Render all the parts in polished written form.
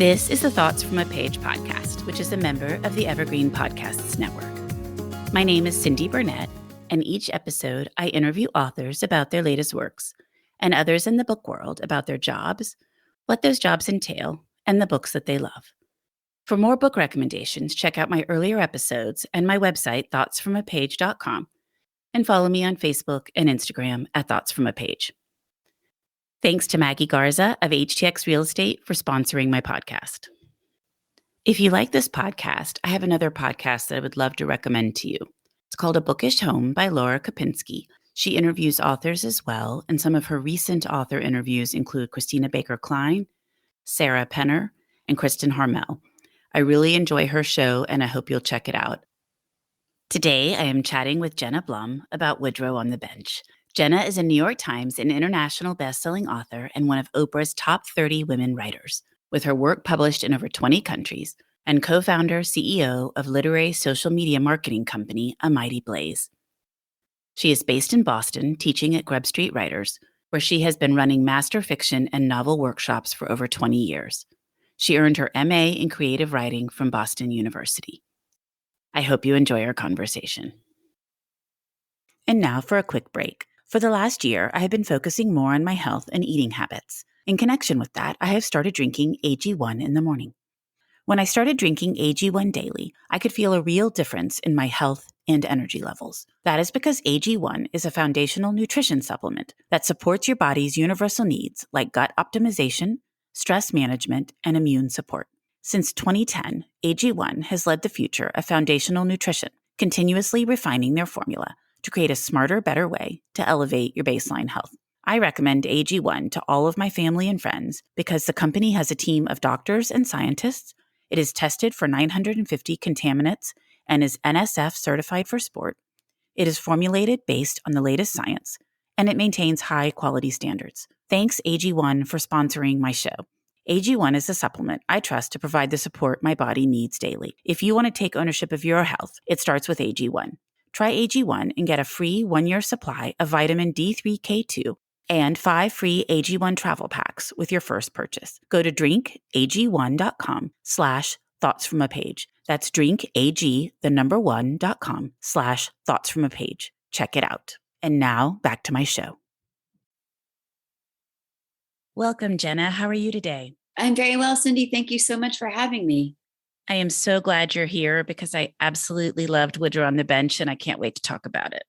This is the Thoughts from a Page podcast, which is a member of the Evergreen Podcasts Network. My name is Cindy Burnett, and each episode I interview authors about their latest works and others in the book world about their jobs, what those jobs entail, and the books that they love. For more book recommendations, check out my earlier episodes and my website, thoughtsfromapage.com, and follow me on Facebook and Instagram at Thoughts From a Page. Thanks to Maggie Garza of HTX Real Estate for sponsoring my podcast. If you like this podcast, I have another podcast that I would love to recommend to you. It's called A Bookish Home by Laura Kopinski. She interviews authors as well, and some of her recent author interviews include Christina Baker Klein, Sarah Penner, and Kristen Harmel. I really enjoy her show, and I hope you'll check it out. Today, I am chatting with Jenna Blum about Woodrow on the Bench. Jenna is a New York Times and international best-selling author and one of Oprah's top 30 women writers, with her work published in over 20 countries, and co-founder, CEO of literary social media marketing company, A Mighty Blaze. She is based in Boston, teaching at Grub Street Writers, where she has been running master fiction and novel workshops for over 20 years. She earned her MA in creative writing from Boston University. I hope you enjoy our conversation. And now for a quick break. For the last year, I have been focusing more on my health and eating habits. In connection with that, I have started drinking AG1 in the morning. When I started drinking AG1 daily, I could feel a real difference in my health and energy levels. That is because AG1 is a foundational nutrition supplement that supports your body's universal needs like gut optimization, stress management, and immune support. Since 2010, AG1 has led the future of foundational nutrition, continuously refining their formula to create a smarter, better way to elevate your baseline health. I recommend AG1 to all of my family and friends because the company has a team of doctors and scientists. It is tested for 950 contaminants and is NSF certified for sport. It is formulated based on the latest science, and it maintains high quality standards. Thanks AG1 for sponsoring my show. AG1 is a supplement I trust to provide the support my body needs daily. If you want to take ownership of your health, it starts with AG1. Try AG1 and get a free 1-year supply of vitamin D3K2 and 5 free AG1 travel packs with your first purchase. Go to drinkag1.com/thoughtsfromapage. That's drinkag1.com/thoughtsfromapage. Check it out. And now back to my show. Welcome, Jenna. How are you today? I'm very well, Cindy. Thank you so much for having me. I am so glad you're here because I absolutely loved Woodrow on the Bench, and I can't wait to talk about it.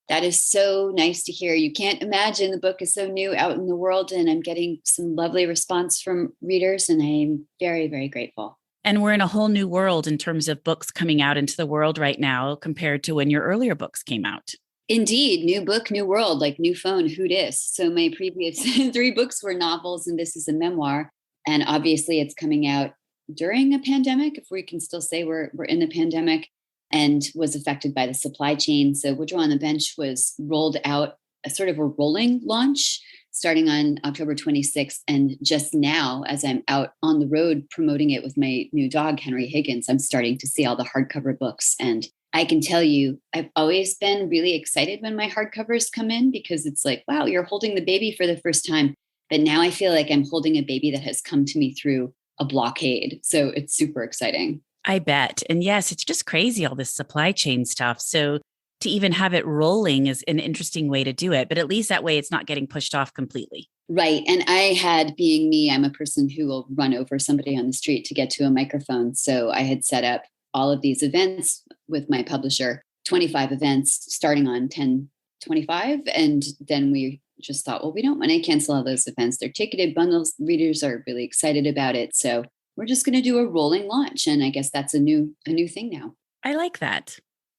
That is so nice to hear. You can't imagine the book is so new out in the world, and I'm getting some lovely response from readers, and I'm very, very grateful. And we're in a whole new world in terms of books coming out into the world right now compared to when your earlier books came out. Indeed. New book, new world, like new phone, who dis? So my previous 3 books were novels, and this is a memoir. And obviously it's coming out during a pandemic, if we can still say we're in the pandemic, and was affected by the supply chain. So Woodrow on the Bench was rolled out a sort of a rolling launch starting on October 26th. And just now, as I'm out on the road promoting it with my new dog, Henry Higgins, I'm starting to see all the hardcover books. And I can tell you, I've always been really excited when my hardcovers come in because it's like, wow, you're holding the baby for the first time. But now I feel like I'm holding a baby that has come to me through a blockade. So it's super exciting. I bet. And yes, it's just crazy, all this supply chain stuff. So to even have it rolling is an interesting way to do it. But at least that way it's not getting pushed off completely. Right. And I had, being me, I'm a person who will run over somebody on the street to get to a microphone. So I had set up all of these events with my publisher, 25 events starting on 10/25. And then we just thought, well, we don't want to cancel all those events. They're ticketed bundles. Readers are really excited about it. So we're just going to do a rolling launch. And I guess that's a new thing now. I like that.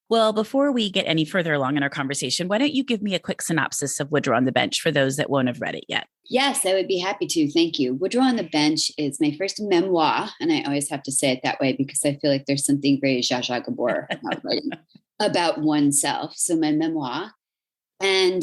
Well, before we get any further along in our conversation, why don't you give me a quick synopsis of Woodrow on the Bench for those that won't have read it yet? Yes, I would be happy to. Thank you. Woodrow on the Bench is my first memoir. And I always have to say it that way because I feel like there's something very Zsa Zsa Gabor about writing about oneself. So my memoir. And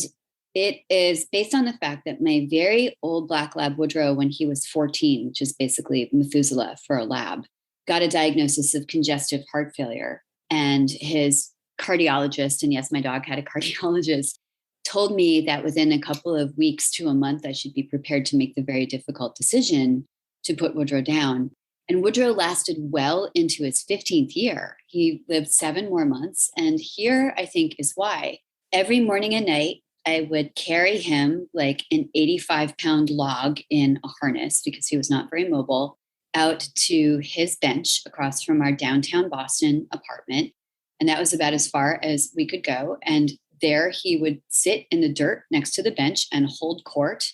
it is based on the fact that my very old black lab Woodrow, when he was 14, which is basically Methuselah for a lab, got a diagnosis of congestive heart failure. And his cardiologist, and yes, my dog had a cardiologist, told me that within a couple of weeks to a month, I should be prepared to make the very difficult decision to put Woodrow down. And Woodrow lasted well into his 15th year. He lived 7 more months. And here, I think, is why. Every morning and night, I would carry him like an 85-pound log in a harness because he was not very mobile out to his bench across from our downtown Boston apartment. And that was about as far as we could go. And there he would sit in the dirt next to the bench and hold court.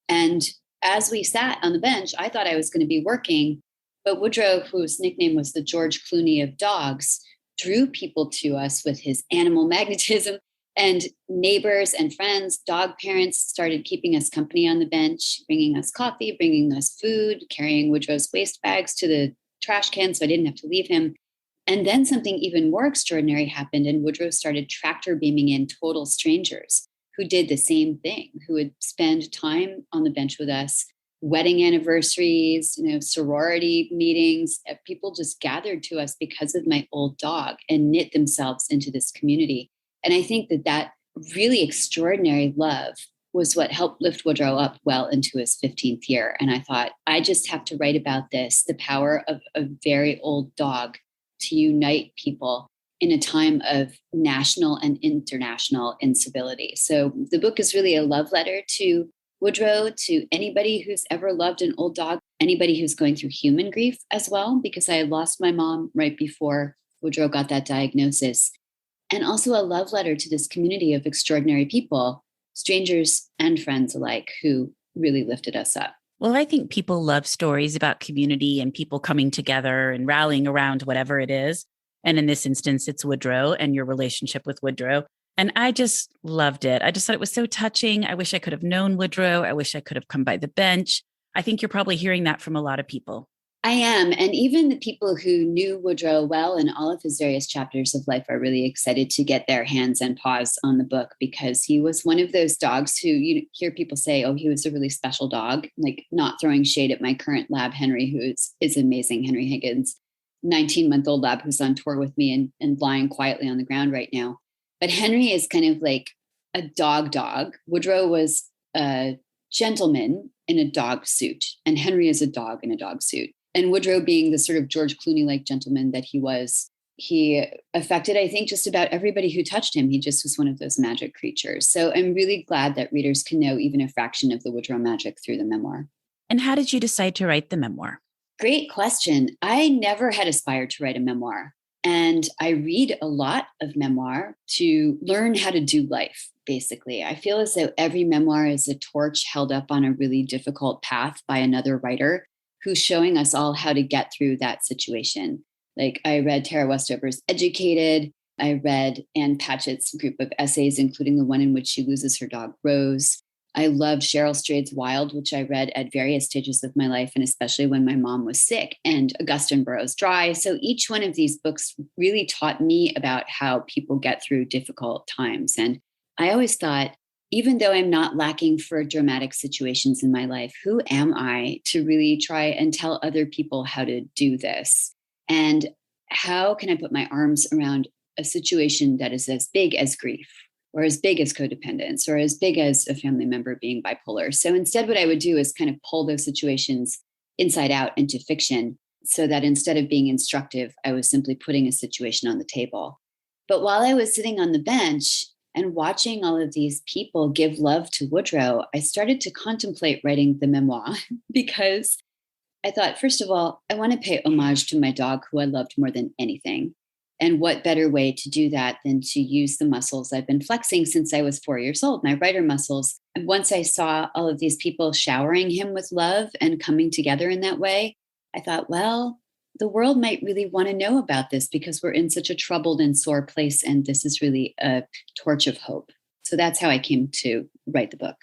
And as we sat on the bench, I thought I was going to be working. But Woodrow, whose nickname was the George Clooney of dogs, drew people to us with his animal magnetism. And neighbors and friends, dog parents started keeping us company on the bench, bringing us coffee, bringing us food, carrying Woodrow's waste bags to the trash can so I didn't have to leave him. And then something even more extraordinary happened, and Woodrow started tractor beaming in total strangers who did the same thing, who would spend time on the bench with us, wedding anniversaries, sorority meetings. People just gathered to us because of my old dog and knit themselves into this community. And I think that really extraordinary love was what helped lift Woodrow up well into his 15th year. And I thought, I just have to write about this, the power of a very old dog to unite people in a time of national and international incivility. So the book is really a love letter to Woodrow, to anybody who's ever loved an old dog, anybody who's going through human grief as well, because I had lost my mom right before Woodrow got that diagnosis. And also a love letter to this community of extraordinary people, strangers and friends alike, who really lifted us up. Well, I think people love stories about community and people coming together and rallying around whatever it is. And in this instance, it's Woodrow and your relationship with Woodrow. And I just loved it. I just thought it was so touching. I wish I could have known Woodrow. I wish I could have come by the bench. I think you're probably hearing that from a lot of people. I am. And even the people who knew Woodrow well in all of his various chapters of life are really excited to get their hands and paws on the book, because he was one of those dogs who you hear people say, oh, he was a really special dog, like not throwing shade at my current lab, Henry, who is amazing, Henry Higgins, 19-month-old lab who's on tour with me and lying quietly on the ground right now. But Henry is kind of like a dog. Woodrow was a gentleman in a dog suit, and Henry is a dog in a dog suit. And Woodrow, being the sort of George Clooney-like gentleman that he was, he affected, I think, just about everybody who touched him. He just was one of those magic creatures. So I'm really glad that readers can know even a fraction of the Woodrow magic through the memoir. And how did you decide to write the memoir? Great question. I never had aspired to write a memoir. And I read a lot of memoir to learn how to do life, basically. I feel as though every memoir is a torch held up on a really difficult path by another writer who's showing us all how to get through that situation. Like I read Tara Westover's Educated. I read Ann Patchett's group of essays, including the one in which she loses her dog, Rose. I loved Cheryl Strayed's Wild, which I read at various stages of my life, and especially when my mom was sick, and Augustine Burroughs' Dry. So each one of these books really taught me about how people get through difficult times. And I always thought, even though I'm not lacking for dramatic situations in my life, who am I to really try and tell other people how to do this? And how can I put my arms around a situation that is as big as grief, or as big as codependence, or as big as a family member being bipolar? So instead, what I would do is kind of pull those situations inside out into fiction, so that instead of being instructive, I was simply putting a situation on the table. But while I was sitting on the bench and watching all of these people give love to Woodrow, I started to contemplate writing the memoir because I thought, first of all, I want to pay homage to my dog who I loved more than anything. And what better way to do that than to use the muscles I've been flexing since I was 4 years old, my writer muscles. And once I saw all of these people showering him with love and coming together in that way, I thought, well, the world might really want to know about this because we're in such a troubled and sore place. And this is really a torch of hope. So that's how I came to write the book.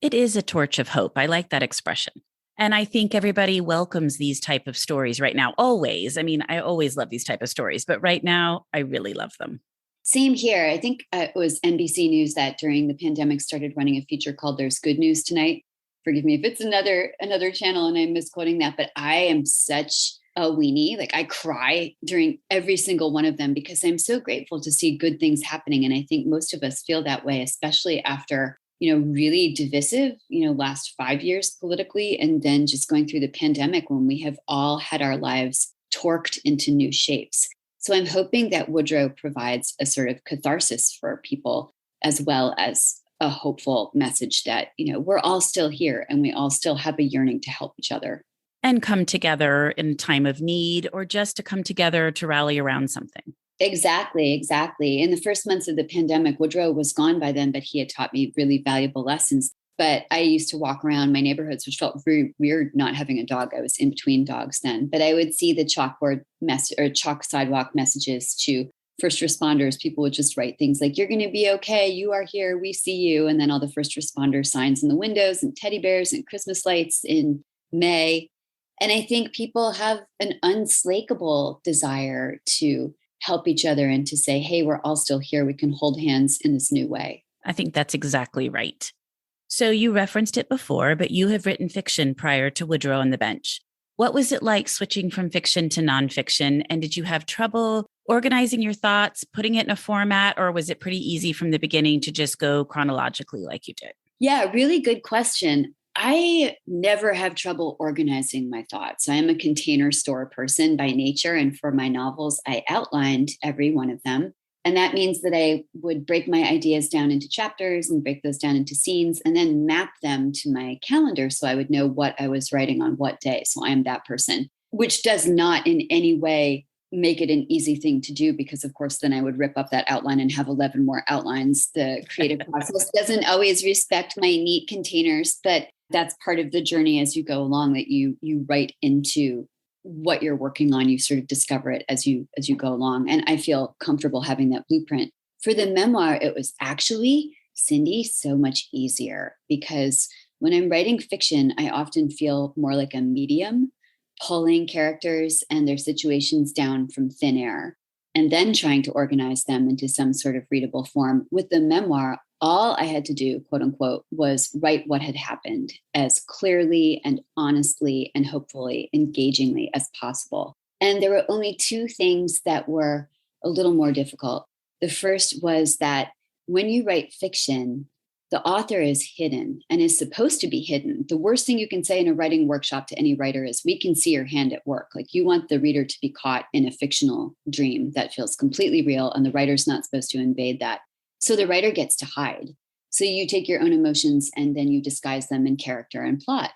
It is a torch of hope. I like that expression. And I think everybody welcomes these type of stories right now, always. I mean, I always love these type of stories, but right now I really love them. Same here. I think it was NBC News that during the pandemic started running a feature called There's Good News Tonight. Forgive me if it's another channel and I'm misquoting that, but I am such a weenie. Like I cry during every single one of them because I'm so grateful to see good things happening. And I think most of us feel that way, especially after really divisive, last 5 years politically, and then just going through the pandemic when we have all had our lives torqued into new shapes. So I'm hoping that Woodrow provides a sort of catharsis for people, as well as a hopeful message that, we're all still here and we all still have a yearning to help each other. And come together in time of need, or just to come together to rally around something. Exactly, exactly. In the first months of the pandemic, Woodrow was gone by then, but he had taught me really valuable lessons. But I used to walk around my neighborhoods, which felt very weird not having a dog. I was in between dogs then. But I would see the chalk sidewalk messages to first responders. People would just write things like, "You're going to be okay. You are here. We see you." And then all the first responder signs in the windows and teddy bears and Christmas lights in May. And I think people have an unslakable desire to help each other and to say, hey, we're all still here. We can hold hands in this new way. I think that's exactly right. So you referenced it before, but you have written fiction prior to Woodrow on the Bench. What was it like switching from fiction to nonfiction? And did you have trouble organizing your thoughts, putting it in a format, or was it pretty easy from the beginning to just go chronologically like you did? Yeah, really good question. I never have trouble organizing my thoughts. I am a container store person by nature. And for my novels, I outlined every one of them. And that means that I would break my ideas down into chapters and break those down into scenes and then map them to my calendar so I would know what I was writing on what day. So I am that person, which does not in any way make it an easy thing to do, because of course then I would rip up that outline and have 11 more outlines. The creative process doesn't always respect my neat containers, but that's part of the journey as you go along, that you write into what you're working on. You sort of discover it as you go along. And I feel comfortable having that blueprint. For the memoir, it was actually, Cindy, so much easier, because when I'm writing fiction, I often feel more like a medium, pulling characters and their situations down from thin air and then trying to organize them into some sort of readable form. With the memoir, all I had to do, quote unquote, was write what had happened as clearly and honestly and hopefully engagingly as possible. And there were only two things that were a little more difficult. The first was that when you write fiction, the author is hidden and is supposed to be hidden. The worst thing you can say in a writing workshop to any writer is, we can see your hand at work. Like, you want the reader to be caught in a fictional dream that feels completely real, and the writer's not supposed to invade that. So the writer gets to hide. So you take your own emotions and then you disguise them in character and plot.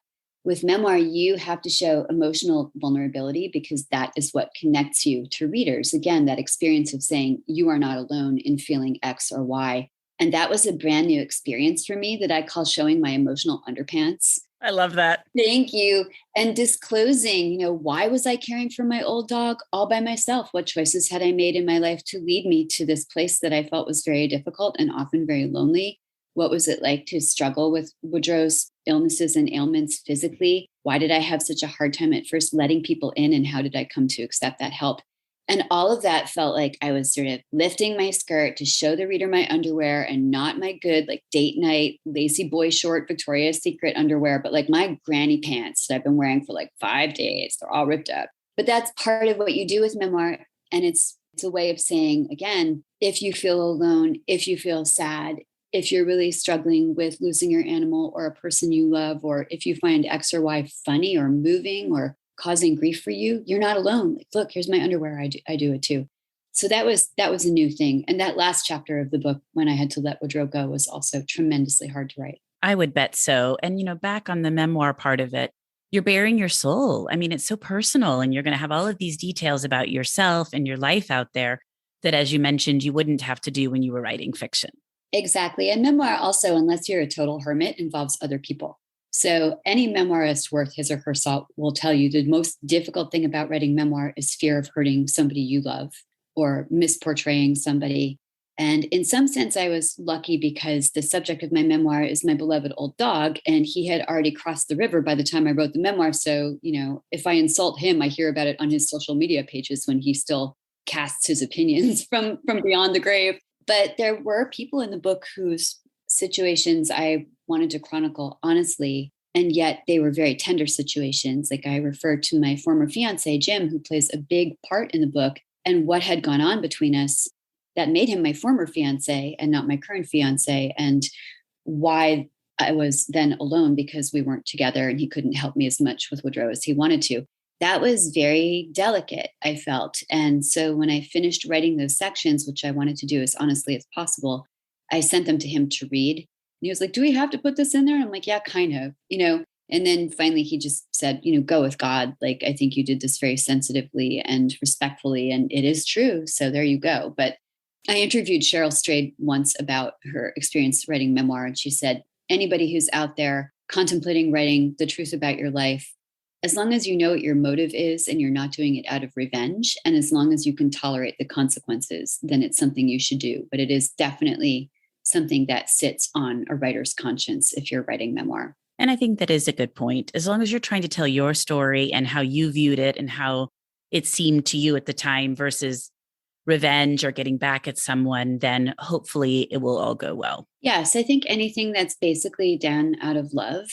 With memoir, you have to show emotional vulnerability, because that is what connects you to readers. Again, that experience of saying you are not alone in feeling X or Y. And that was a brand new experience for me that I call showing my emotional underpants. I love that. Thank you. And disclosing, why was I caring for my old dog all by myself? What choices had I made in my life to lead me to this place that I felt was very difficult and often very lonely? What was it like to struggle with Woodrow's illnesses and ailments physically? Why did I have such a hard time at first letting people in? And how did I come to accept that help? And all of that felt like I was sort of lifting my skirt to show the reader my underwear, and not my good, like, date night, lacy boy short, Victoria's Secret underwear, but like my granny pants that I've been wearing for like 5 days. They're all ripped up. But that's part of what you do with memoir. And it's a way of saying, again, if you feel alone, if you feel sad, if you're really struggling with losing your animal or a person you love, or if you find X or Y funny or moving or causing grief for you, you're not alone. Like, look, here's my underwear. I do it too. So that was a new thing. And that last chapter of the book, when I had to let Woodrow go, was also tremendously hard to write. I would bet so. And, back on the memoir part of it, you're bearing your soul. I mean, it's so personal, and you're going to have all of these details about yourself and your life out there that, as you mentioned, you wouldn't have to do when you were writing fiction. Exactly. And memoir also, unless you're a total hermit, involves other people. So any memoirist worth his or her salt will tell you the most difficult thing about writing memoir is fear of hurting somebody you love or misportraying somebody. And in some sense, I was lucky, because the subject of my memoir is my beloved old dog, and he had already crossed the river by the time I wrote the memoir. So, if I insult him, I hear about it on his social media pages when he still casts his opinions from beyond the grave. But there were people in the book whose situations I wanted to chronicle honestly, and yet they were very tender situations. Like, I referred to my former fiance, Jim, who plays a big part in the book, and what had gone on between us that made him my former fiance and not my current fiance. And why I was then alone because we weren't together and he couldn't help me as much with Woodrow as he wanted to. That was very delicate, I felt. And so when I finished writing those sections, which I wanted to do as honestly as possible, I sent them to him to read. And he was like, "Do we have to put this in there?" And I'm like, "Yeah, kind of, you know." And then finally he just said, "You know, go with God. Like, I think you did this very sensitively and respectfully, and it is true. So there you go." But I interviewed Cheryl Strayed once about her experience writing memoir, and she said, anybody who's out there contemplating writing the truth about your life, as long as you know what your motive is and you're not doing it out of revenge, and as long as you can tolerate the consequences, then it's something you should do. But it is definitely something that sits on a writer's conscience if you're writing memoir. And I think that is a good point. As long as you're trying to tell your story and how you viewed it and how it seemed to you at the time versus revenge or getting back at someone, then hopefully it will all go well. Yes, I think anything that's basically done out of love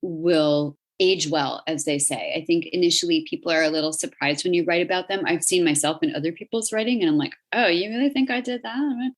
will age well, as they say. I think initially people are a little surprised when you write about them. I've seen myself in other people's writing and I'm like, oh, you really think I did that?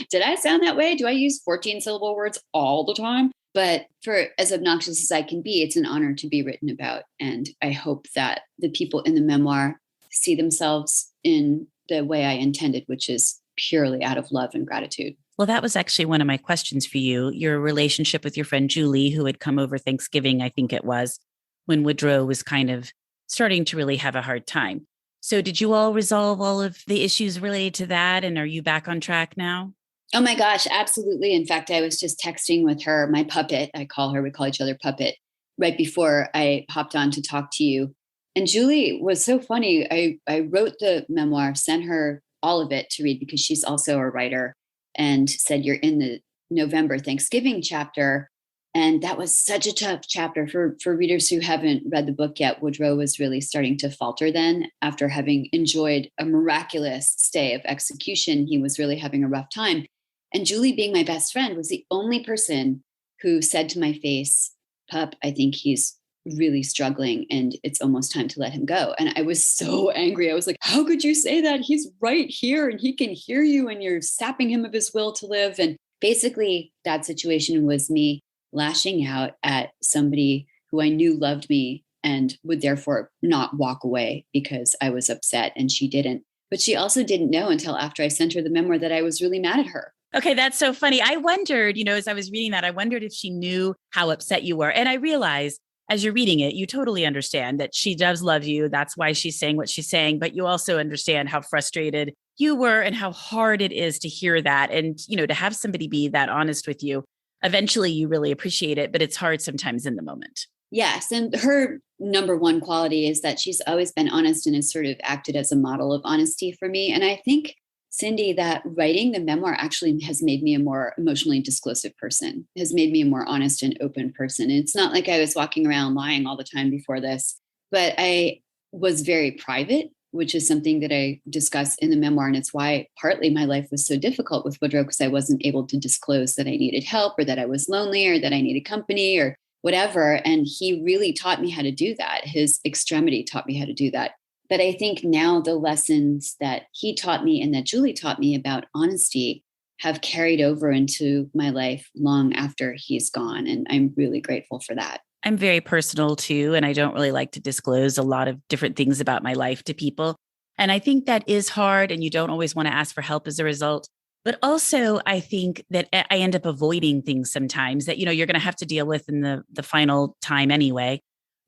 Did I sound that way? Do I use 14 syllable words all the time? But for as obnoxious as I can be, it's an honor to be written about. And I hope that the people in the memoir see themselves in the way I intended, which is purely out of love and gratitude. Well, that was actually one of my questions for you. Your relationship with your friend Julie, who had come over Thanksgiving, I think it was, when Woodrow was kind of starting to really have a hard time. So did you all resolve all of the issues related to that? And are you back on track now? Oh my gosh, absolutely. In fact, I was just texting with her, my puppet, I call her, we call each other puppet, right before I hopped on to talk to you. And Julie was so funny. I wrote the memoir, sent her all of it to read because she's also a writer, and said, "You're in the November Thanksgiving chapter." And that was such a tough chapter for readers who haven't read the book yet. Woodrow was really starting to falter then after having enjoyed a miraculous stay of execution. He was really having a rough time. And Julie, being my best friend, was the only person who said to my face, "Pup, I think he's really struggling and it's almost time to let him go." And I was so angry. I was like, how could you say that? He's right here and he can hear you and you're sapping him of his will to live. And basically that situation was me lashing out at somebody who I knew loved me and would therefore not walk away because I was upset and she didn't. But she also didn't know until after I sent her the memoir that I was really mad at her. Okay, that's so funny. I wondered, as I was reading that, I wondered if she knew how upset you were. And I realized as you're reading it, you totally understand that she does love you. That's why she's saying what she's saying. But you also understand how frustrated you were and how hard it is to hear that. And, to have somebody be that honest with you, eventually you really appreciate it, but it's hard sometimes in the moment. Yes. And her number one quality is that she's always been honest and has sort of acted as a model of honesty for me. And I think, Cindy, that writing the memoir actually has made me a more emotionally disclosive person, has made me a more honest and open person. And it's not like I was walking around lying all the time before this, but I was very private, which is something that I discuss in the memoir. And it's why partly my life was so difficult with Woodrow, because I wasn't able to disclose that I needed help or that I was lonely or that I needed company or whatever. And he really taught me how to do that. His extremity taught me how to do that. But I think now the lessons that he taught me and that Julie taught me about honesty have carried over into my life long after he's gone. And I'm really grateful for that. I'm very personal too, and I don't really like to disclose a lot of different things about my life to people. And I think that is hard, and you don't always want to ask for help as a result. But also, I think that I end up avoiding things sometimes that, you're going to have to deal with in the final time anyway.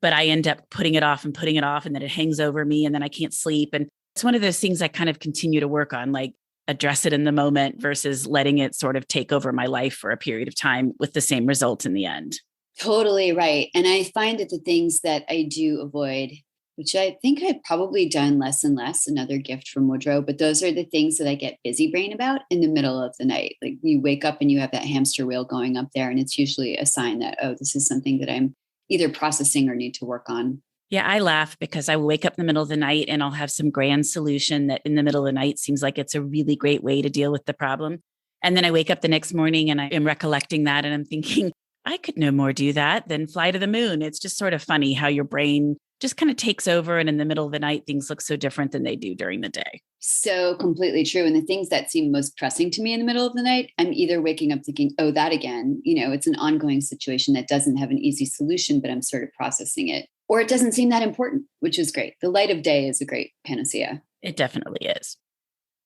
But I end up putting it off, and then it hangs over me and then I can't sleep. And it's one of those things I kind of continue to work on, like address it in the moment versus letting it sort of take over my life for a period of time with the same result in the end. Totally right. And I find that the things that I do avoid, which I think I've probably done less and less, another gift from Woodrow, but those are the things that I get busy brain about in the middle of the night. Like you wake up and you have that hamster wheel going up there, and it's usually a sign that, oh, this is something that I'm either processing or need to work on. Yeah, I laugh because I will wake up in the middle of the night and I'll have some grand solution that in the middle of the night seems like it's a really great way to deal with the problem. And then I wake up the next morning and I am recollecting that and I'm thinking, I could no more do that than fly to the moon. It's just sort of funny how your brain just kind of takes over. And in the middle of the night, things look so different than they do during the day. So completely true. And the things that seem most pressing to me in the middle of the night, I'm either waking up thinking, oh, that again, it's an ongoing situation that doesn't have an easy solution, but I'm sort of processing it. Or it doesn't seem that important, which is great. The light of day is a great panacea. It definitely is.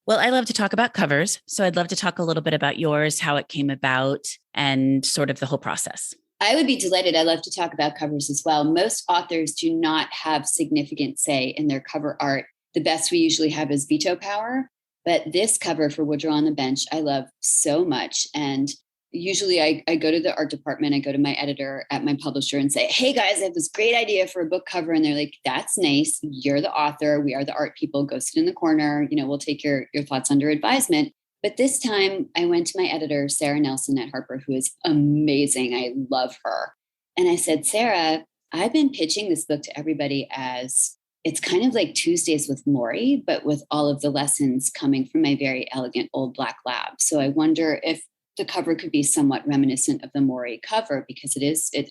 Well, I love to talk about covers. So I'd love to talk a little bit about yours, how it came about, and sort of the whole process. I would be delighted. I love to talk about covers as well. Most authors do not have significant say in their cover art. The best we usually have is veto power. But this cover for Woodrow on the Bench, I love so much. And usually I go to the art department, I go to my editor at my publisher and say, hey guys, I have this great idea for a book cover. And they're like, that's nice. You're the author. We are the art people. Go sit in the corner. We'll take your thoughts under advisement. But this time I went to my editor, Sarah Nelson at Harper, who is amazing. I love her. And I said, Sarah, I've been pitching this book to everybody as it's kind of like Tuesdays with Morrie, but with all of the lessons coming from my very elegant old black lab. So I wonder if the cover could be somewhat reminiscent of the Morrie cover, because it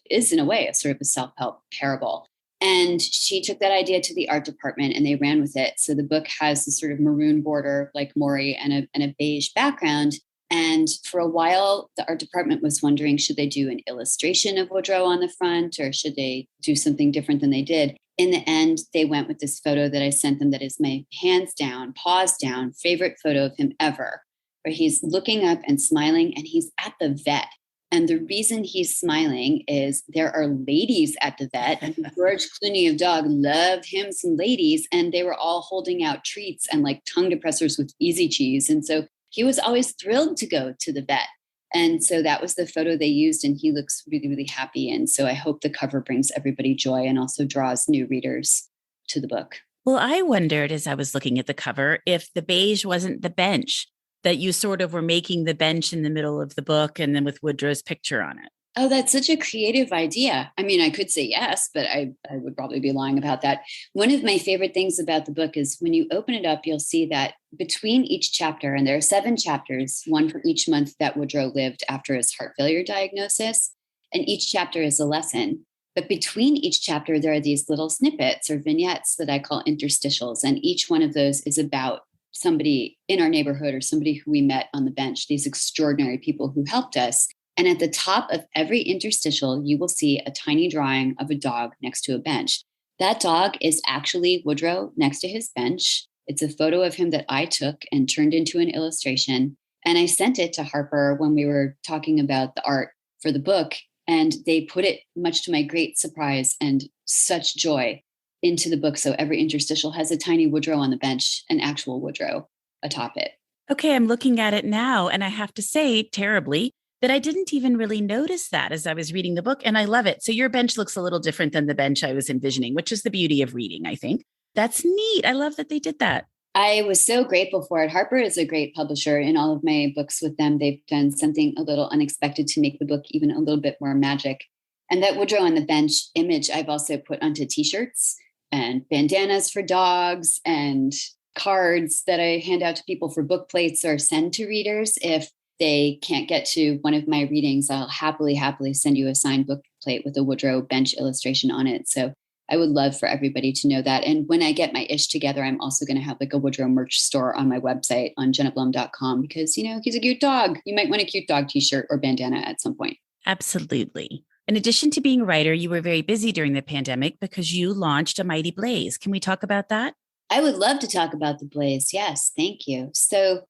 is in a way a sort of a self-help parable. And she took that idea to the art department and they ran with it. So the book has this sort of maroon border like Morrie and a beige background. And for a while, the art department was wondering, should they do an illustration of Woodrow on the front or should they do something different than they did? In the end, they went with this photo that I sent them that is my hands down, paws down, favorite photo of him ever, where he's looking up and smiling and he's at the vet. And the reason he's smiling is there are ladies at the vet. And George Clooney of Dog loved him some ladies, and they were all holding out treats and like tongue depressors with easy cheese. And so he was always thrilled to go to the vet. And so that was the photo they used, and he looks really, really happy. And so I hope the cover brings everybody joy and also draws new readers to the book. Well, I wondered as I was looking at the cover if the beige wasn't the bench, that you sort of were making the bench in the middle of the book and then with Woodrow's picture on it. Oh, that's such a creative idea. I mean, I could say yes, but I would probably be lying about that. One of my favorite things about the book is when you open it up, you'll see that between each chapter, and there are 7 chapters, one for each month that Woodrow lived after his heart failure diagnosis, and each chapter is a lesson. But between each chapter, there are these little snippets or vignettes that I call interstitials, and each one of those is about somebody in our neighborhood or somebody who we met on the bench, these extraordinary people who helped us. And at the top of every interstitial, you will see a tiny drawing of a dog next to a bench. That dog is actually Woodrow next to his bench. It's a photo of him that I took and turned into an illustration. And I sent it to Harper when we were talking about the art for the book. And they put it, much to my great surprise and such joy, into the book. So every interstitial has a tiny Woodrow on the bench, an actual Woodrow atop it. Okay, I'm looking at it now, and I have to say terribly that I didn't even really notice that as I was reading the book, and I love it. So your bench looks a little different than the bench I was envisioning, which is the beauty of reading, I think. That's neat. I love that they did that. I was so grateful for it. Harper is a great publisher. In all of my books with them, they've done something a little unexpected to make the book even a little bit more magic. And that Woodrow on the bench image I've also put onto t-shirts and bandanas for dogs and cards that I hand out to people for book plates or send to readers. If they can't get to one of my readings, I'll happily send you a signed book plate with a Woodrow bench illustration on it. So I would love for everybody to know that. And when I get my ish together, I'm also going to have like a Woodrow merch store on my website on jennablum.com because, he's a cute dog. You might want a cute dog t-shirt or bandana at some point. Absolutely. In addition to being a writer, you were very busy during the pandemic because you launched A Mighty Blaze. Can we talk about that? I would love to talk about the Blaze. Yes, thank you. So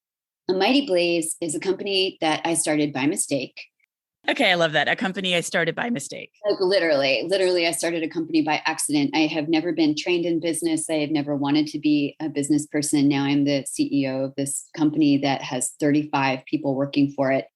A Mighty Blaze is a company that I started by mistake. Okay, I love that. A company I started by mistake. Like literally, I started a company by accident. I have never been trained in business. I have never wanted to be a business person. Now I'm the CEO of this company that has 35 people working for it.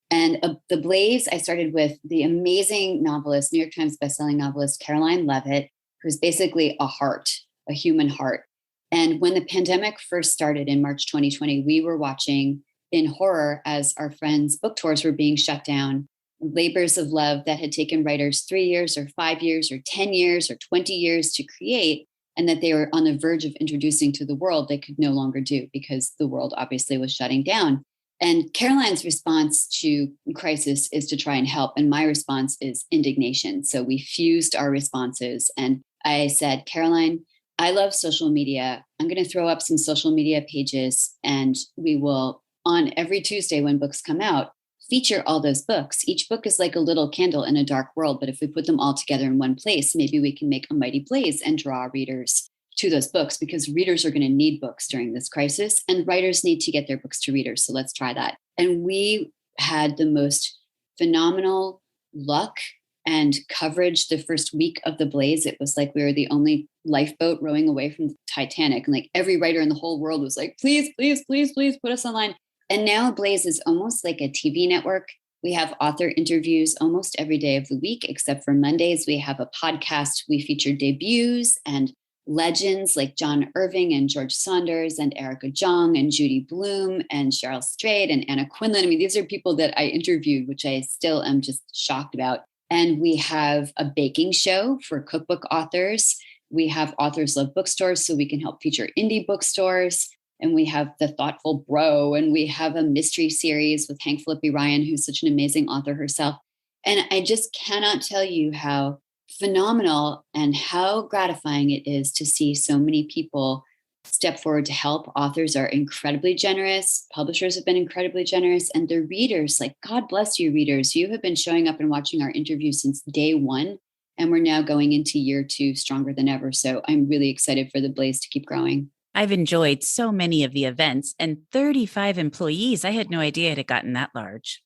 And The Blaze, I started with the amazing novelist, New York Times bestselling novelist, Caroline Levitt, who's basically a human heart. And when the pandemic first started in March 2020, we were watching in horror as our friends' book tours were being shut down. Labors of love that had taken writers 3 years or 5 years or 10 years or 20 years to create, and that they were on the verge of introducing to the world, they could no longer do because the world obviously was shutting down. And Caroline's response to crisis is to try and help. And my response is indignation. So we fused our responses. And I said, Caroline, I love social media. I'm going to throw up some social media pages, and we will, on every Tuesday when books come out, feature all those books. Each book is like a little candle in a dark world, but if we put them all together in one place, maybe we can make a mighty blaze and draw readers to those books, because readers are going to need books during this crisis, and writers need to get their books to readers. So let's try that. And we had the most phenomenal luck and coverage the first week of the blaze. It was like we were the only lifeboat rowing away from the Titanic. And like every writer in the whole world was like, please, please, please, please put us online. And now Blaze is almost like a TV network. We have author interviews almost every day of the week, except for Mondays. We have a podcast. We feature debuts and legends like John Irving and George Saunders and Erica Jong and Judy Blum and Cheryl Strayed and Anna Quinlan. I mean, these are people that I interviewed, which I still am just shocked about. And we have a baking show for cookbook authors. We have Authors Love Bookstores, so we can help feature indie bookstores. And we have The Thoughtful Bro, and we have a mystery series with Hank Philippi Ryan, who's such an amazing author herself. And I just cannot tell you how phenomenal and how gratifying it is to see so many people step forward to help. Authors are incredibly generous. Publishers have been incredibly generous. And the readers, like, God bless you, readers. You have been showing up and watching our interviews since day one. And we're now going into year 2 stronger than ever. So I'm really excited for the Blaze to keep growing. I've enjoyed so many of the events, and 35 employees. I had no idea it had gotten that large.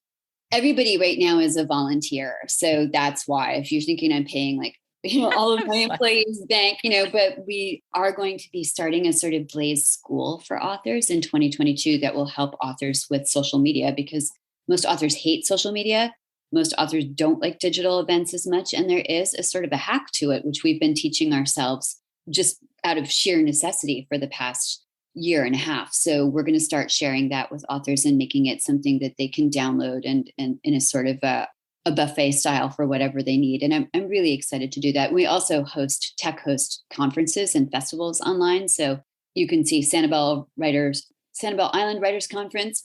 Everybody right now is a volunteer. So that's why, if you're thinking I'm paying like, all of my employees bank, but we are going to be starting a sort of Blaze school for authors in 2022 that will help authors with social media, because most authors hate social media. Most authors don't like digital events as much. And there is a sort of a hack to it, which we've been teaching ourselves just out of sheer necessity for the past year and a half. So we're going to start sharing that with authors and making it something that they can download and in a sort of a buffet style for whatever they need. And I'm really excited to do that. We also tech host conferences and festivals online. So you can see Sanibel Island Writers Conference,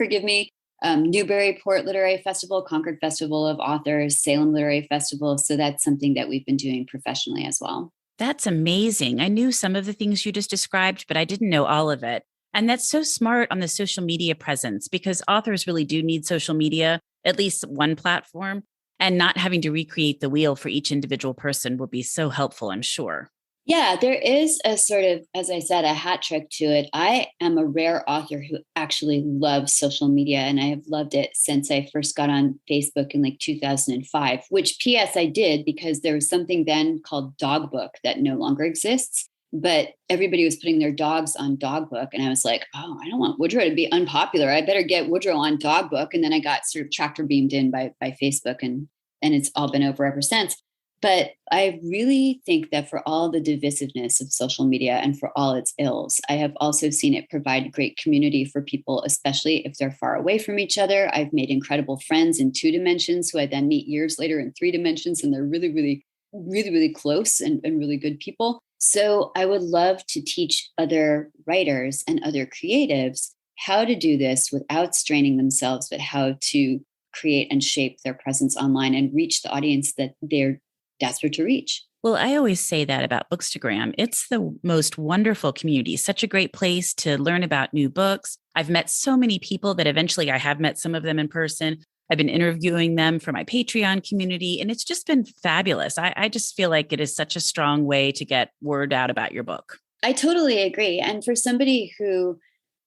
Newburyport Literary Festival, Concord Festival of Authors, Salem Literary Festival. So that's something that we've been doing professionally as well. That's amazing. I knew some of the things you just described, but I didn't know all of it. And that's so smart on the social media presence, because authors really do need social media, at least one platform, and not having to recreate the wheel for each individual person will be so helpful, I'm sure. Yeah, there is a sort of, as I said, a hat trick to it. I am a rare author who actually loves social media, and I have loved it since I first got on Facebook in like 2005, which PS I did because there was something then called Dogbook that no longer exists, but everybody was putting their dogs on Dogbook. And I was like, oh, I don't want Woodrow to be unpopular. I better get Woodrow on Dogbook. And then I got sort of tractor beamed in by Facebook, and it's all been over ever since. But I really think that for all the divisiveness of social media and for all its ills, I have also seen it provide great community for people, especially if they're far away from each other. I've made incredible friends in 2 dimensions who I then meet years later in 3 dimensions, and they're really, really, really, really close and really good people. So I would love to teach other writers and other creatives how to do this without straining themselves, but how to create and shape their presence online and reach the audience that they're desperate to reach. Well, I always say that about Bookstagram. It's the most wonderful community, such a great place to learn about new books. I've met so many people that eventually I have met some of them in person. I've been interviewing them for my Patreon community, and it's just been fabulous. I just feel like it is such a strong way to get word out about your book. I totally agree. And for somebody who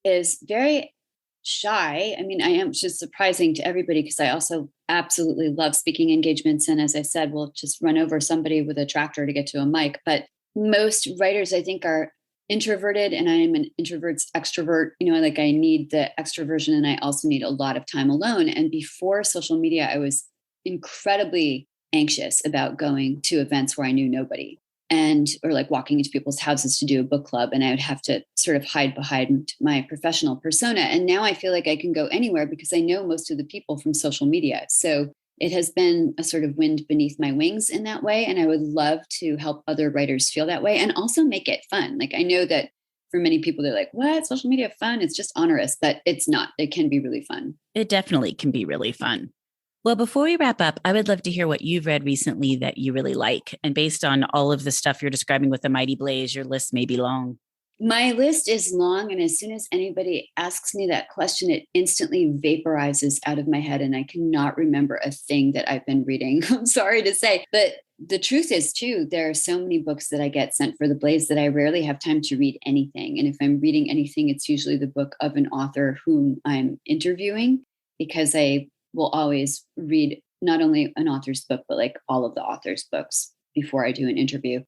is very shy, I mean, I am just surprising to everybody because I also absolutely love speaking engagements. And as I said, we'll just run over somebody with a tractor to get to a mic. But most writers, I think, are introverted, and I am an introvert's extrovert. Like I need the extroversion, and I also need a lot of time alone. And before social media, I was incredibly anxious about going to events where I knew nobody, or like walking into people's houses to do a book club. And I would have to sort of hide behind my professional persona. And now I feel like I can go anywhere because I know most of the people from social media. So it has been a sort of wind beneath my wings in that way. And I would love to help other writers feel that way and also make it fun. Like I know that for many people, they're like, what? Social media fun? It's just onerous, but it's not. It can be really fun. It definitely can be really fun. Well, before we wrap up, I would love to hear what you've read recently that you really like. And based on all of the stuff you're describing with the Mighty Blaze, your list may be long. My list is long, and as soon as anybody asks me that question, it instantly vaporizes out of my head, and I cannot remember a thing that I've been reading. I'm sorry to say, but the truth is, too, there are so many books that I get sent for the Blaze that I rarely have time to read anything. And if I'm reading anything, it's usually the book of an author whom I'm interviewing, because I will always read not only an author's book, but like all of the author's books before I do an interview.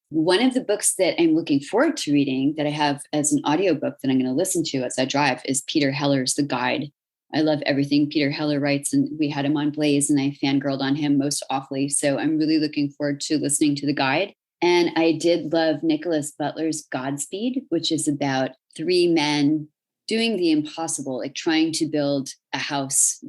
One of the books that I'm looking forward to reading that I have as an audiobook that I'm going to listen to as I drive is Peter Heller's The Guide. I love everything Peter Heller writes, and we had him on Blaze and I fangirled on him most awfully. So I'm really looking forward to listening to The Guide. And I did love Nickolas Butler's Godspeed, which is about three men doing the impossible, like trying to build a house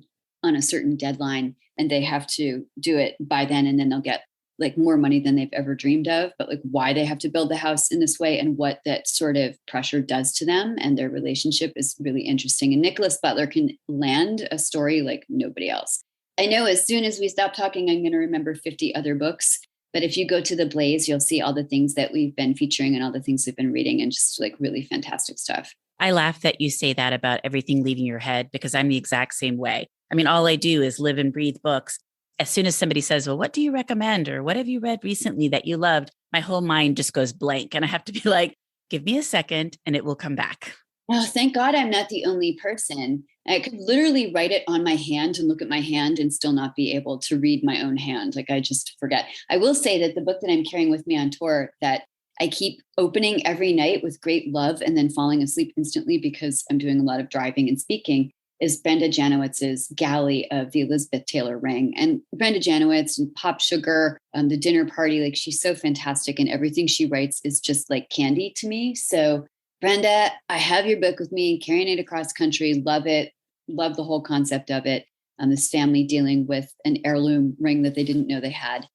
on a certain deadline, and they have to do it by then, and then they'll get like more money than they've ever dreamed of, but like why they have to build the house in this way and what that sort of pressure does to them and their relationship is really interesting. And Nickolas Butler can land a story like nobody else. I know as soon as we stop talking, I'm going to remember 50 other books, but if you go to the Blaze, you'll see all the things that we've been featuring and all the things we've been reading and just like really fantastic stuff. I laugh that you say that about everything leaving your head because I'm the exact same way. I mean, all I do is live and breathe books. As soon as somebody says, well, what do you recommend? Or what have you read recently that you loved? My whole mind just goes blank. And I have to be like, give me a second and it will come back. Oh, thank God I'm not the only person. I could literally write it on my hand and look at my hand and still not be able to read my own hand. Like I just forget. I will say that the book that I'm carrying with me on tour that I keep opening every night with great love and then falling asleep instantly because I'm doing a lot of driving and speaking is Brenda Janowitz's Galley of the Elizabeth Taylor Ring. And Brenda Janowitz and Pop Sugar, The Dinner Party, like she's so fantastic and everything she writes is just like candy to me. So Brenda, I have your book with me, carrying it across country. Love it. Love the whole concept of it. This family dealing with an heirloom ring that they didn't know they had.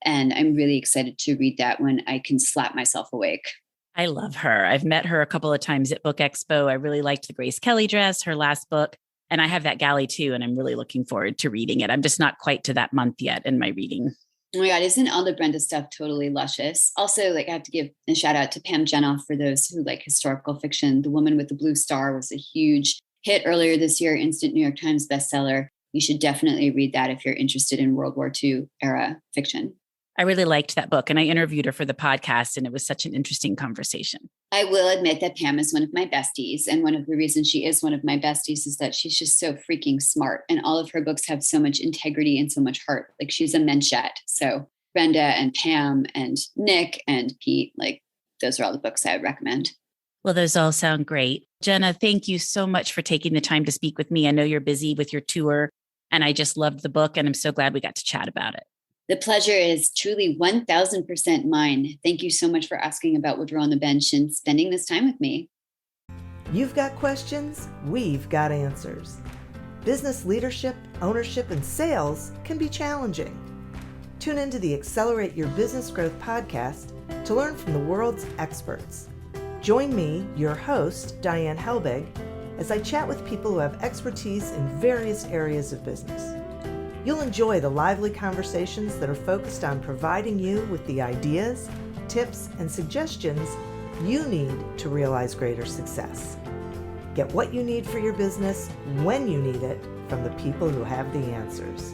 And I'm really excited to read that when I can slap myself awake. I love her. I've met her a couple of times at Book Expo. I really liked the Grace Kelly dress, her last book. And I have that galley too, and I'm really looking forward to reading it. I'm just not quite to that month yet in my reading. Oh my God, isn't all the Brenda stuff totally luscious? Also, like I have to give a shout out to Pam Jenoff for those who like historical fiction. The Woman with the Blue Star was a huge hit earlier this year, instant New York Times bestseller. You should definitely read that if you're interested in World War II era fiction. I really liked that book and I interviewed her for the podcast and it was such an interesting conversation. I will admit that Pam is one of my besties. And one of the reasons she is one of my besties is that she's just so freaking smart. And all of her books have so much integrity and so much heart. Like she's a menschette. So Brenda and Pam and Nick and Pete, like those are all the books I would recommend. Well, those all sound great. Jenna, thank you so much for taking the time to speak with me. I know you're busy with your tour and I just loved the book and I'm so glad we got to chat about it. The pleasure is truly 1000% mine. Thank you so much for asking about Woodrow on the Bench and spending this time with me. You've got questions, we've got answers. Business leadership, ownership, and sales can be challenging. Tune into the Accelerate Your Business Growth podcast to learn from the world's experts. Join me, your host, Diane Helbig, as I chat with people who have expertise in various areas of business. You'll enjoy the lively conversations that are focused on providing you with the ideas, tips, and suggestions you need to realize greater success. Get what you need for your business when you need it from the people who have the answers.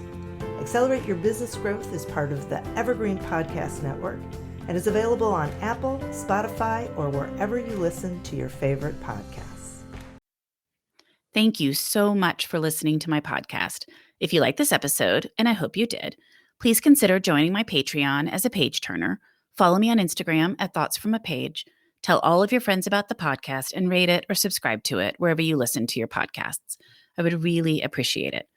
Accelerate Your Business Growth is part of the Evergreen Podcast Network and is available on Apple, Spotify, or wherever you listen to your favorite podcasts. Thank you so much for listening to my podcast. If you like this episode, and I hope you did, please consider joining my Patreon as a page turner. Follow me on Instagram at Thoughts From a Page. Tell all of your friends about the podcast and rate it or subscribe to it wherever you listen to your podcasts. I would really appreciate it.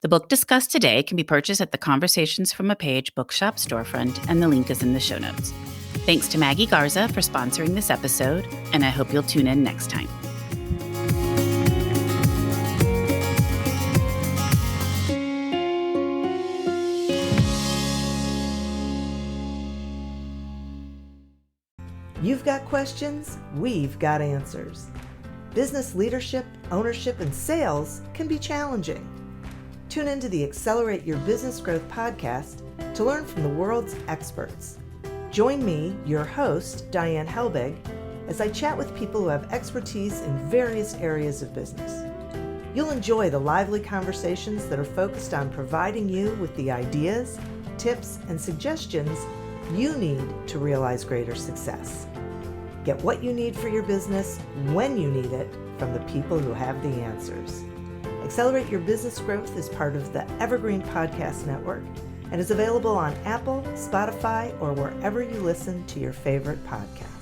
The book discussed today can be purchased at the Conversations From a Page bookshop storefront, and the link is in the show notes. Thanks to Maggie Garza for sponsoring this episode, and I hope you'll tune in next time. You've got questions, we've got answers. Business leadership, ownership, and sales can be challenging. Tune into the Accelerate Your Business Growth podcast to learn from the world's experts. Join me, your host, Diane Helbig, as I chat with people who have expertise in various areas of business. You'll enjoy the lively conversations that are focused on providing you with the ideas, tips, and suggestions you need to realize greater success. Get what you need for your business when you need it from the people who have the answers. Accelerate Your Business Growth is part of the Evergreen Podcast Network and is available on Apple, Spotify, or wherever you listen to your favorite podcasts.